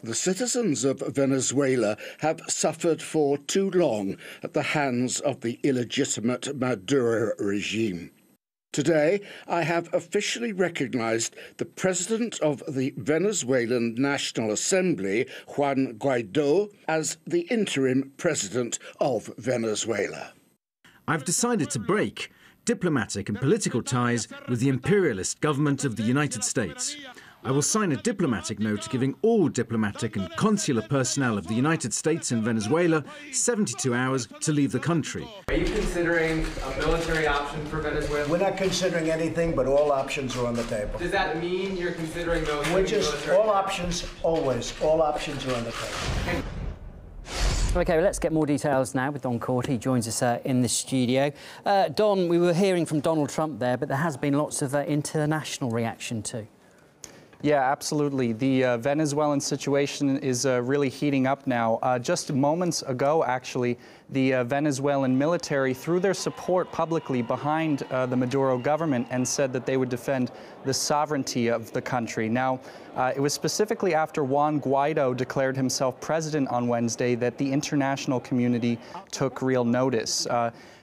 The citizens of Venezuela have suffered for too long at the hands of the illegitimate Maduro regime. Today, I have officially recognized the President of the Venezuelan National Assembly, Juan Guaidó, as the interim President of Venezuela. I've decided to break diplomatic and political ties with the imperialist government of the United States. I will sign a diplomatic note giving all diplomatic and consular personnel of the United States in Venezuela 72 hours to leave the country. Are you considering a military option for Venezuela? We're not considering anything, but all options are on the table. Does that mean you're considering those? All options, always. All options are on the table. OK, well, let's get more details now with Don Court. He joins us in the studio. Don, we were hearing from Donald Trump there, but there has been lots of international reaction too. Yeah, absolutely. The Venezuelan situation is really heating up now. Just moments ago, actually, the Venezuelan military threw their support publicly behind the Maduro government and said that they would defend the sovereignty of the country. Now, it was specifically after Juan Guaidó declared himself president on Wednesday that the international community took real notice.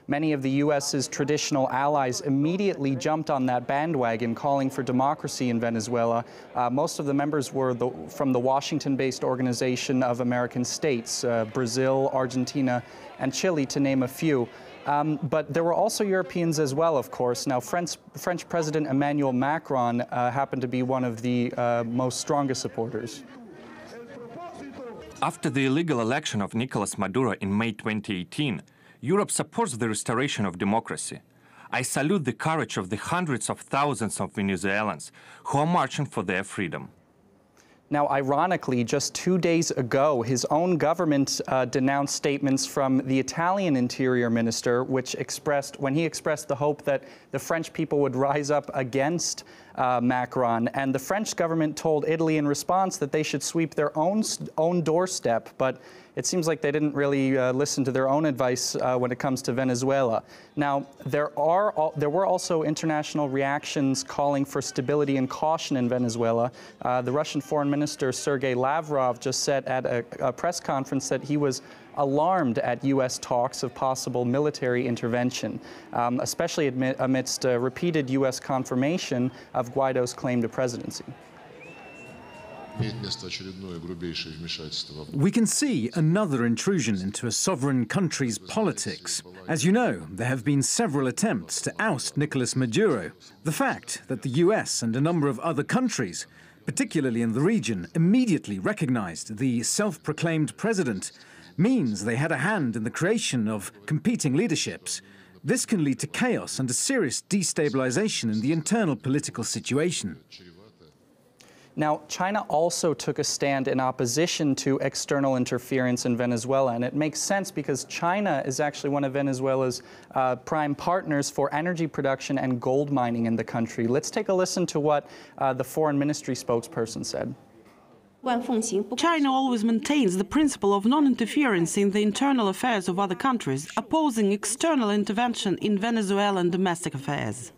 Many of the U.S.'s traditional allies immediately jumped on that bandwagon, calling for democracy in Venezuela. Most of the members were from the Washington-based Organization of American States, Brazil, Argentina, and Chile, to name a few. But there were also Europeans as well, of course. Now, French President Emmanuel Macron happened to be one of the most strongest supporters. After the illegal election of Nicolas Maduro in May 2018, Europe supports the restoration of democracy. I salute the courage of the hundreds of thousands of Venezuelans who are marching for their freedom. Now, ironically, just 2 days ago, his own government denounced statements from the Italian Interior Minister, when he expressed the hope that the French people would rise up against Macron. And the French government told Italy in response that they should sweep their own doorstep. But it seems like they didn't really listen to their own advice when it comes to Venezuela. Now, there were also international reactions calling for stability and caution in Venezuela. The Russian Foreign Minister Sergei Lavrov just said at a press conference that he was alarmed at U.S. talks of possible military intervention, especially amidst repeated U.S. confirmation of Guaido's claim to presidency. We can see another intrusion into a sovereign country's politics. As you know, there have been several attempts to oust Nicolas Maduro. The fact that the US and a number of other countries, particularly in the region, immediately recognized the self-proclaimed president means they had a hand in the creation of competing leaderships. This can lead to chaos and a serious destabilization in the internal political situation. Now, China also took a stand in opposition to external interference in Venezuela, and it makes sense because China is actually one of Venezuela's prime partners for energy production and gold mining in the country. Let's take a listen to what the Foreign Ministry spokesperson said. China always maintains the principle of non-interference in the internal affairs of other countries, opposing external intervention in Venezuelan domestic affairs.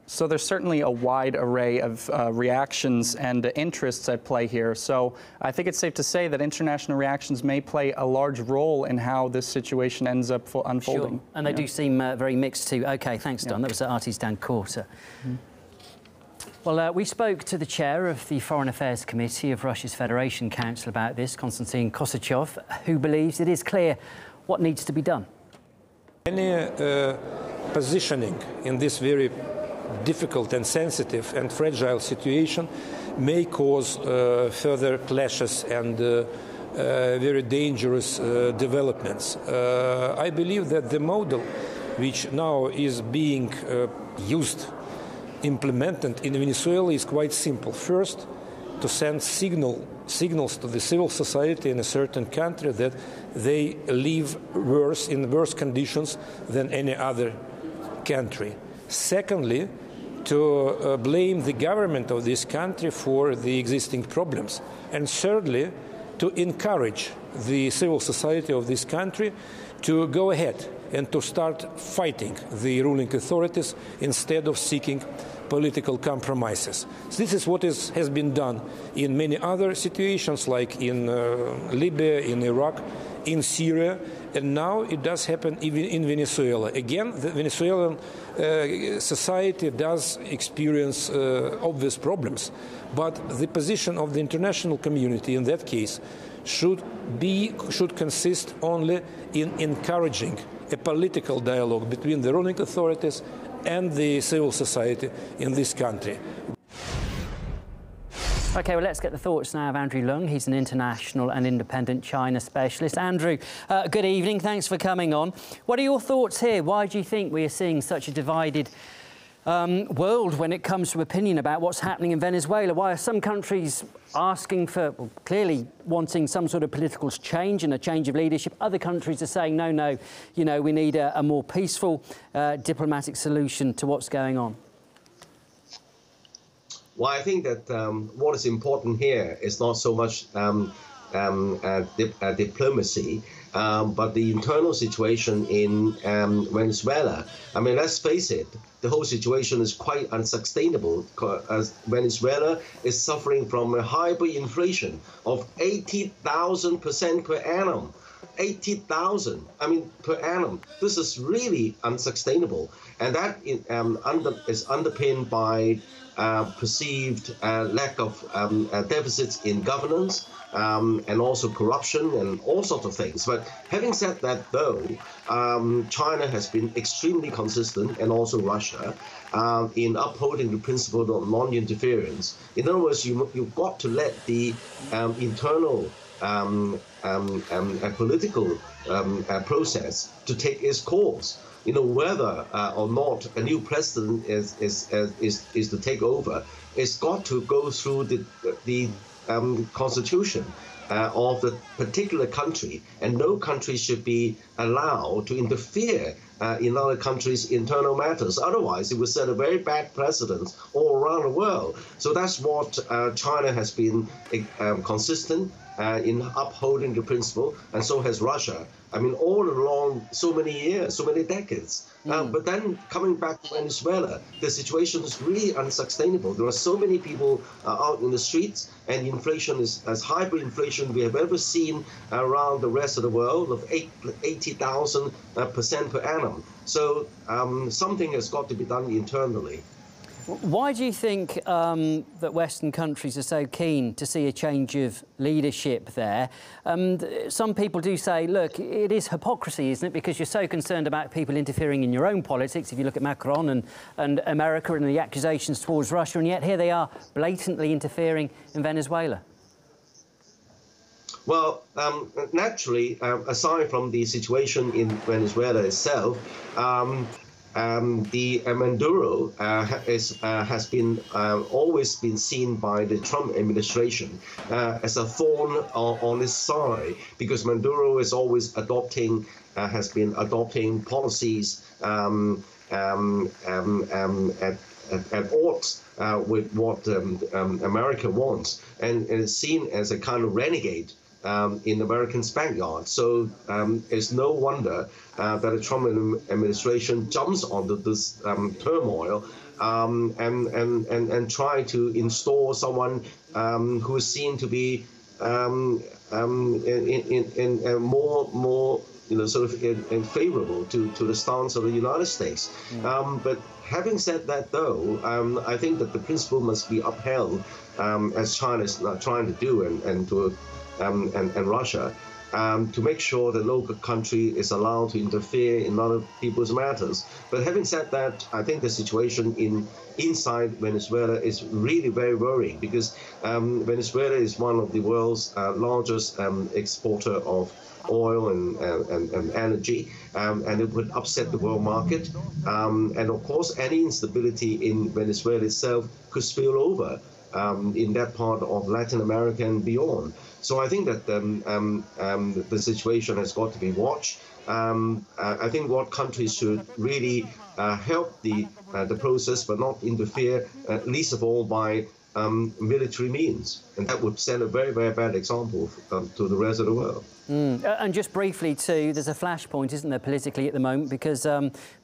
So there's certainly a wide array of reactions and interests at play here. So I think it's safe to say that international reactions may play a large role in how this situation ends up unfolding. Sure. And they do seem very mixed too. OK, thanks, Don. That was RT's Dan Court. Well, we spoke to the chair of the Foreign Affairs Committee of Russia's Federation Council about this, Konstantin Kosachev, who believes it is clear what needs to be done. Any positioning in this very difficult and sensitive and fragile situation may cause further clashes and very dangerous developments. I believe that the model which now is being implemented in Venezuela is quite simple. First, to send signals to the civil society in a certain country that they live in worse conditions than any other country. Secondly, to blame the government of this country for the existing problems. And thirdly, to encourage the civil society of this country to go ahead and to start fighting the ruling authorities instead of seeking political compromises. This is what has been done in many other situations, like in Libya, in Iraq, in Syria, and now it does happen even in Venezuela. Again, the Venezuelan society does experience obvious problems, but the position of the international community in that case should consist only in encouraging a political dialogue between the ruling authorities and the civil society in this country. OK, well, let's get the thoughts now of Andrew Leung. He's an international and independent China specialist. Andrew, good evening. Thanks for coming on. What are your thoughts here? Why do you think we are seeing such a divided world when it comes to opinion about what's happening in Venezuela? Why are some countries asking for, well, clearly wanting some sort of political change and a change of leadership? Other countries are saying, no, no, you know, we need a more peaceful diplomatic solution to what's going on. Well, I think that what is important here is not so much diplomacy, but the internal situation in Venezuela. I mean, let's face it, the whole situation is quite unsustainable, as Venezuela is suffering from a hyperinflation of 80,000% per annum. 80,000, I mean, per annum. This is really unsustainable. And that is underpinned by perceived lack of deficits in governance and also corruption and all sorts of things. But having said that, though, China has been extremely consistent, and also Russia, in upholding the principle of non-interference. In other words, you've got to let the internal political process to take its course. You know, whether or not a new president is to take over, it's got to go through the constitution of the particular country, and no country should be allowed to interfere in other countries' internal matters. Otherwise, it would set a very bad precedent all around the world. So that's what China has been consistent in upholding the principle, and so has Russia. I mean, all along so many years, so many decades. But then coming back to Venezuela, the situation is really unsustainable. There are so many people out in the streets, and inflation is as hyperinflation we have ever seen around the rest of the world, of 80,000% per annum. So something has got to be done internally. Why do you think that Western countries are so keen to see a change of leadership there? Some people do say, look, it is hypocrisy, isn't it? Because you're so concerned about people interfering in your own politics. If you look at Macron and America and the accusations towards Russia, and yet here they are blatantly interfering in Venezuela. Well, naturally, aside from the situation in Venezuela itself, the Maduro has been always been seen by the Trump administration as a thorn on his side, because Maduro is always has been adopting policies at odds with what America wants, and is seen as a kind of renegade in American's backyard. So it's no wonder that the Trump administration jumps onto this turmoil and try to install someone who is seen to be in more sort of favorable to the stance of the United States. But having said that, though, I think that the principle must be upheld, as China is trying to do, and Russia, to make sure the local country is allowed to interfere in other people's matters. But having said that, I think the situation inside Venezuela is really very worrying, because Venezuela is one of the world's largest exporter of oil and energy, and it would upset the world market. And of course, any instability in Venezuela itself could spill over in that part of Latin America and beyond. So I think that the situation has got to be watched. I think what countries should really help the process, but not interfere, least of all by military means. And that would send a very, very bad example to the rest of the world. And just briefly too, there's a flashpoint, isn't there, politically at the moment, because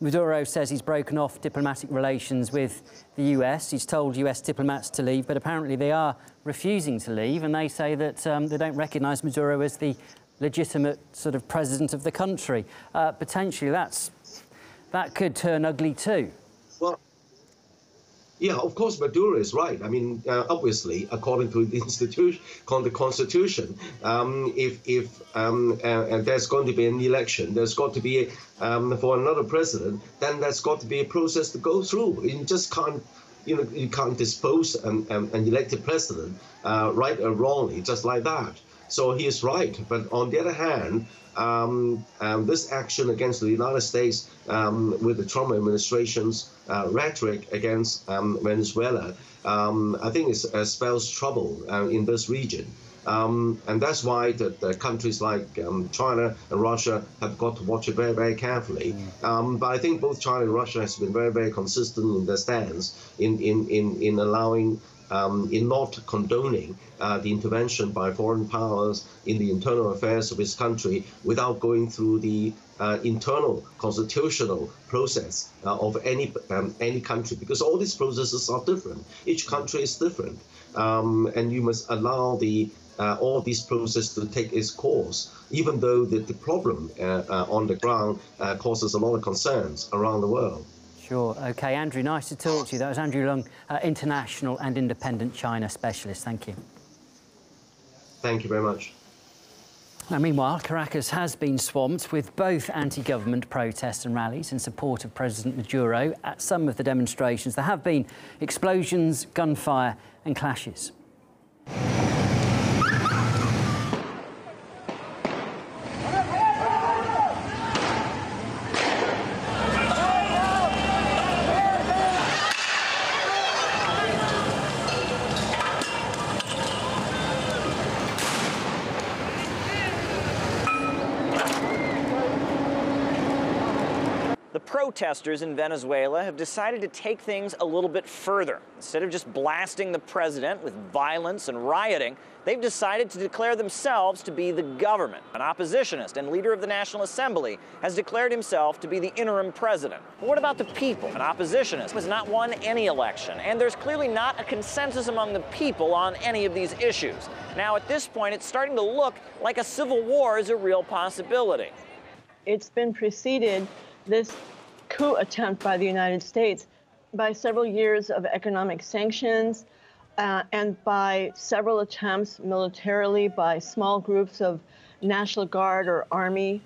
Maduro says he's broken off diplomatic relations with the US. He's told US diplomats to leave, but apparently they are refusing to leave, and they say that they don't recognise Maduro as the legitimate sort of president of the country. Potentially that could turn ugly too. Well, yeah, of course, Maduro is right. I mean, obviously, according to the Constitution, if there's going to be an election, there's got to be for another president, then there's got to be a process to go through. You just can't, you can't dispose an elected president right or wrongly just like that. So he is right. But on the other hand, this action against the United States with the Trump administration's rhetoric against Venezuela, I think it spells trouble in this region. And that's why the countries like China and Russia have got to watch it very, very carefully. But I think both China and Russia has been very, very consistent in their stance in allowing in not condoning the intervention by foreign powers in the internal affairs of his country without going through the internal constitutional process of any country, because all these processes are different. Each country is different, and you must allow all these processes to take its course, even though the problem on the ground causes a lot of concerns around the world. Sure. OK, Andrew, nice to talk to you. That was Andrew Leung, international and independent China specialist. Thank you. Thank you very much. Now, meanwhile, Caracas has been swamped with both anti-government protests and rallies in support of President Maduro. At some of the demonstrations, there have been explosions, gunfire and clashes. The protesters in Venezuela have decided to take things a little bit further. Instead of just blasting the president with violence and rioting, they've decided to declare themselves to be the government. An oppositionist and leader of the National Assembly has declared himself to be the interim president. But what about the people? An oppositionist has not won any election, and there's clearly not a consensus among the people on any of these issues. Now, at this point, it's starting to look like a civil war is a real possibility. It's been preceded, this coup attempt by the United States, by several years of economic sanctions and by several attempts militarily by small groups of National Guard or Army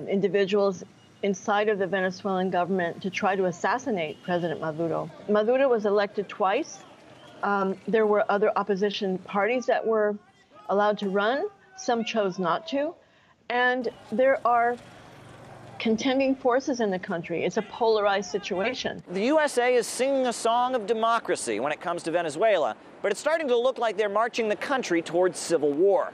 individuals inside of the Venezuelan government to try to assassinate President Maduro. Maduro was elected twice. There were other opposition parties that were allowed to run. Some chose not to. And there are contending forces in the country. It's a polarized situation. The USA is singing a song of democracy when it comes to Venezuela, but it's starting to look like they're marching the country towards civil war.